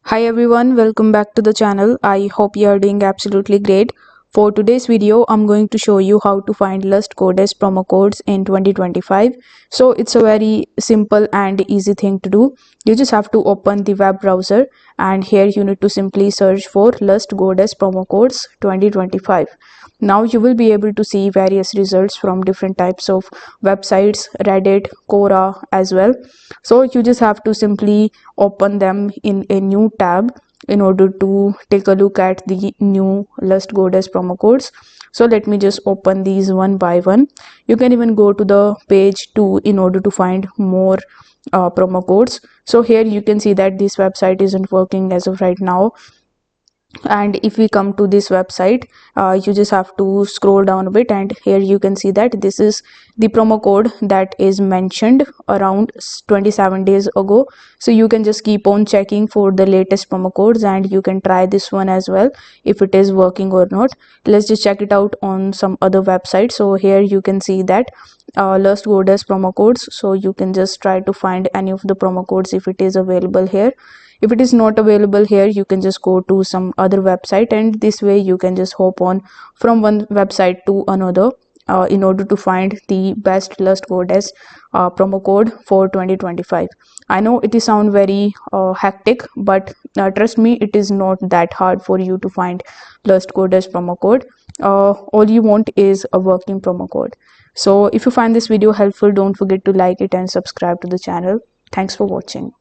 Hi everyone, welcome back to the channel. I hope you are doing absolutely great. For today's video, I'm going to show you how to find Lust Goddess promo codes in 2025. So it's a very simple and easy thing to do. You just have to open the web browser and here you need to simply search for Lust Goddess promo codes 2025. Now you will be able to see various results from different types of websites, Reddit, Quora as well. So you just have to simply open them in a new tab in order to take a look at the new Lust Goddess promo codes. So let me just open these one by one. You can even go to the page 2 in order to find more promo codes. So here you can see that this website isn't working as of right now, and if we come to this website, you just have to scroll down a bit and here you can see that this is the promo code that is mentioned around 27 days ago. So you can just keep on checking for the latest promo codes and you can try this one as well if it is working or not. Let's just check it out on some other website. So here you can see that Lust Goddess promo codes, so you can just try to find any of the promo codes if it is available here. If it is not available here, you can just go to some other website, and this way you can just hop on from one website to another in order to find the best Lust Goddess promo code for 2025. I know it is sound very hectic, but trust me, it is not that hard for you to find Lust Goddess promo code. All you want is a working promo code. So if you find this video helpful, don't forget to like it and subscribe to the channel. Thanks for watching.